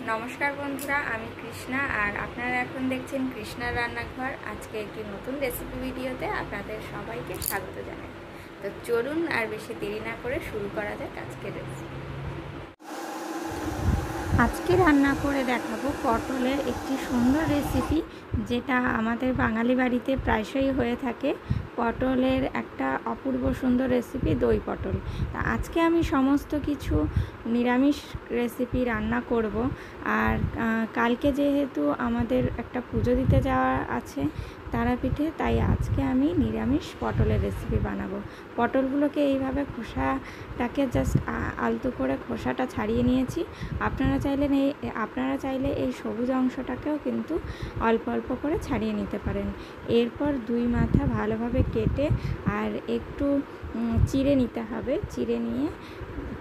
नमस्कार बंधुरा आमी कृष्णा और आपनारा एखन देखছেন कृष्णार रान्नाघर। आज के एक नतून रेसिपि भिडियोते आपनादेर सबाइके स्वागत जानाई। तो चलुन और बेशी देरी ना करे शुरू करा जाक आजकेर रेसिपि। আজকে রান্না করে দেখাবো পটলের একটি সুন্দর রেসিপি, যেটা আমাদের বাঙালি বাড়িতে প্রায়শই হয়ে থাকে। পটলের একটা অপূর্ব সুন্দর রেসিপি দই পটল। তা আজকে আমি সমস্ত কিছু নিরামিষ রেসিপি রান্না করব। আর কালকে যেহেতু আমাদের একটা পুজো দিতে যাওয়া আছে তারাপীঠে, তাই আজকে আমি নিরামিষ পটলের রেসিপি বানাবো। পটলগুলোকে এইভাবে খোসাটাকে জাস্ট আলতো করে খোসাটা ছাড়িয়ে নিয়েছি। আপনারা চাইলে এই সবুজ অংশটাকেও কিন্তু অল্প অল্প করে ছাড়িয়ে নিতে পারেন। এরপর দুই মাথা ভালোভাবে কেটে আর একটু চিড়ে নিতে হবে। চিড়ে নিয়ে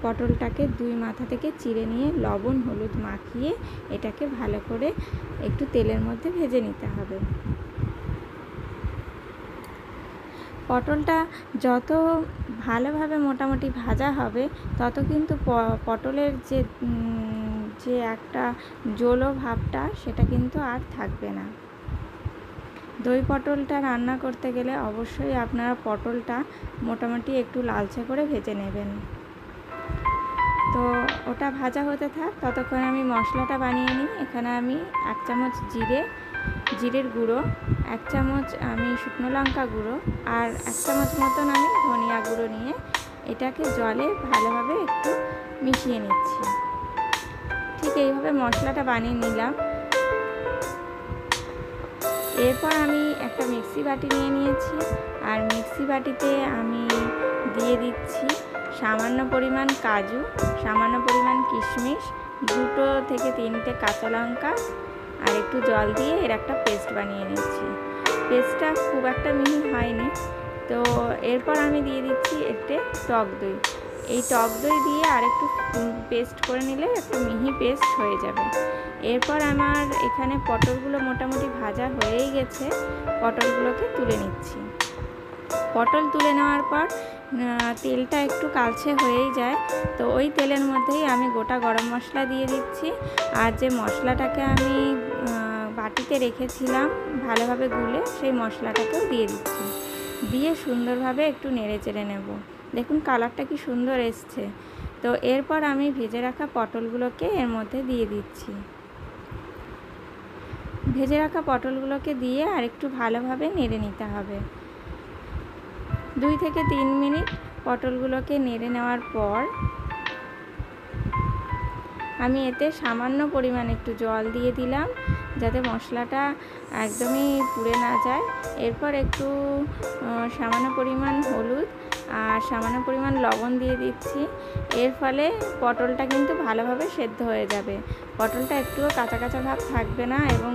পটলটাকে দুই মাথা থেকে চিড়ে নিয়ে লবণ হলুদ মাখিয়ে এটাকে ভালো করে একটু তেলের মধ্যে ভেজে নিতে হবে। পটলটা যত ভালোভাবে মোটামুটি ভাজা হবে তত কিন্তু পটলের যে একটা জলো ভাবটা সেটা কিন্তু আর থাকবে না। দই পটলটা রান্না করতে গেলে অবশ্যই আপনারা পটলটা মোটামুটি একটু লালচে করে ভেজে নেবেন। তো ওটা ভাজা হতে থাক, ততক্ষণ আমি মশলাটা বানিয়ে নিই। এখানে আমি 1 চামচ জিরের গুঁড়ো, 1 চামচ আমি শুকনো লঙ্কা গুঁড়ো আর 1 চামচ মতন আমি ধনিয়া গুঁড়ো নিয়ে এটাকে জলে ভালোভাবে একটু মিশিয়ে নিচ্ছি। ঠিক এইভাবে মশলাটা বানিয়ে নিলাম। এরপর আমি একটা মিক্সি বাটি নিয়ে নিয়েছি আর মিক্সি বাটিতে আমি দিয়ে দিচ্ছি সামান্য পরিমাণ কাজু, সামান্য পরিমাণ কিশমিশ, 2 থেকে 3টে কাঁচা লঙ্কা আর একটু জল দিয়ে এর একটা পেস্ট বানিয়ে নিচ্ছি। পেস্টটা খুব একটা মিহি হয়নি। তো এরপর আমি দিয়ে দিচ্ছি এতে টক দই। এই টক দই দিয়ে আর একটু পেস্ট করে নিলে একটু মিহি পেস্ট হয়ে যাবে। এরপর আমার এখানে পটলগুলো মোটামুটি ভাজা হয়েই গেছে। পটলগুলোকে তুলে নিচ্ছি। পটল তুলে নেওয়ার পর তেলটা একটু কালচে হয়েই যায়, তো ওই তেলের মধ্যেই আমি গোটা গরম মশলা দিয়ে দিচ্ছি। আর যে মশলাটাকে আমি বাটিতে রেখেছিলাম ভালোভাবে গুলে, সেই মশলাটাকেও দিয়ে দিচ্ছি। দিয়ে সুন্দরভাবে একটু নেড়ে চেড়ে নেব। দেখুন কালারটা কি সুন্দর এসছে। তো এরপর আমি ভেজে রাখা পটলগুলোকে এর মধ্যে দিয়ে দিচ্ছি। ভেজে রাখা পটলগুলোকে দিয়ে আর একটু ভালোভাবে নেড়ে নিতে হবে। 2 থেকে 3 মিনিট পটলগুলোকে নেড়ে নেওয়ার পর আমি এতে সামান্য পরিমাণ একটু জল দিয়ে দিলাম, যাতে মশলাটা একদমই পুড়ে না যায়। এরপর একটু সামান্য পরিমাণ হলুদ আর সামান্য পরিমাণ লবণ দিয়ে দিচ্ছি। এর ফলে পটলটা কিন্তু ভালোভাবে সেদ্ধ হয়ে যাবে। পটলটা একটুও কাঁচা কাঁচা ভাব থাকবে না এবং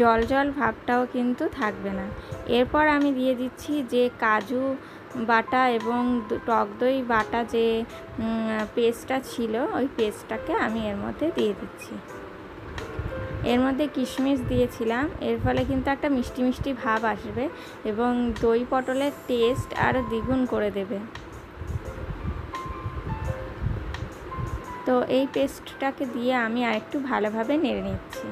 জল জল ভাবটাও কিন্তু থাকবে না। এরপর আমি দিয়ে দিচ্ছি যে কাজু বাটা এবং টক দই বাটা যে পেস্টটা ছিল, ওই পেস্টটাকে আমি এর মধ্যে দিয়ে দিচ্ছি। এর মধ্যে কিশমিশ দিয়েছিলাম, এর ফলে কিন্তু একটা মিষ্টি মিষ্টি ভাব আসবে এবং দই পটলের টেস্ট আরও দ্বিগুণ করে দেবে। তো এই পেস্টটাকে দিয়ে আমি আরেকটু ভালোভাবে নেড়ে নিচ্ছি।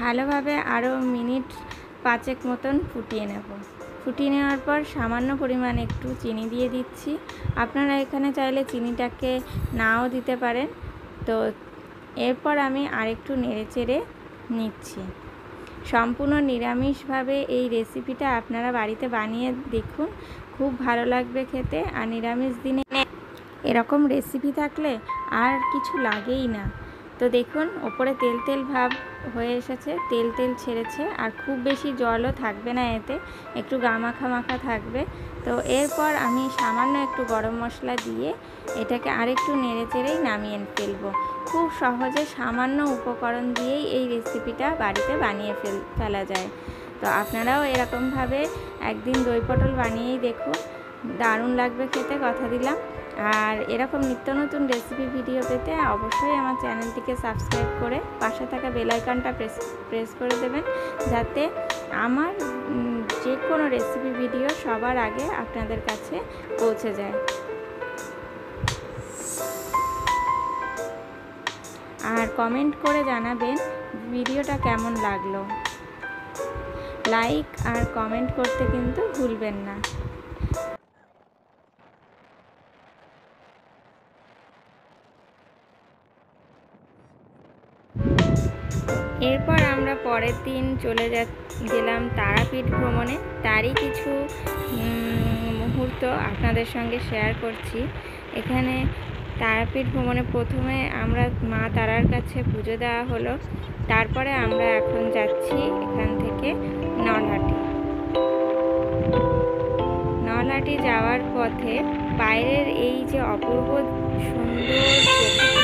ভালোভাবে আরও মিনিট 5 মতন ফুটিয়ে নেব। ফুটিয়ে নেওয়ার পর সামান্য পরিমাণ একটু চিনি দিয়ে দিচ্ছি। আপনারা এখানে চাইলে চিনিটাকে নাও দিতে পারেন। তো এরপর আমি আরেকটু নেড়ে চেড়ে নিচ্ছি। সম্পূর্ণ নিরামিষভাবে এই রেসিপিটা আপনারা বাড়িতে বানিয়ে দেখুন, খুব ভালো লাগবে খেতে। আর নিরামিষ দিনে এরকম রেসিপি থাকলে আর কিছু লাগেই না। তো দেখুন ওপরে তেল তেল ভাব হয়ে এসেছে, তেল তেল ছেড়েছে আর খুব বেশি জলও থাকবে না, এতে একটু গামাখা মাখা থাকবে। তো এরপর আমি সামান্য একটু গরম মশলা দিয়ে এটাকে আরেকটু নেড়ে চেড়েই নামিয়ে ফেলবো। খুব সহজে সামান্য উপকরণ দিয়েই এই রেসিপিটা বাড়িতে বানিয়ে ফেলা যায়। তো আপনারাও এরকমভাবে একদিন দই পটল বানিয়েই দেখুন, দারুণ লাগবে খেতে, কথা দিলাম। আর এরকম নিত্য নতুন রেসিপি ভিডিও পেতে অবশ্যই আমার চ্যানেলটিকে সাবস্ক্রাইব করে পাশে থাকা বেল আইকনটা প্রেস করে দেবেন, যাতে আমার যে কোনো রেসিপি ভিডিও সবার আগে আপনাদের কাছে পৌঁছে যায়। আর কমেন্ট করে জানাবেন ভিডিওটা কেমন লাগলো। লাইক আর কমেন্ট করতে কিন্তু ভুলবেন না। এরপর আমরা পরের দিন চলে গেলাম তারাপীঠ ভ্রমণে। তারই কিছু মুহূর্ত আপনাদের সঙ্গে শেয়ার করছি। এখানে তারাপীঠ ভ্রমণে প্রথমে আমরা মা তারার কাছে পুজো দেওয়া হলো, তারপরে আমরা এখন যাচ্ছি এখান থেকে নলহাটি যাওয়ার পথে বাইরের এই যে অপূর্ব সুন্দর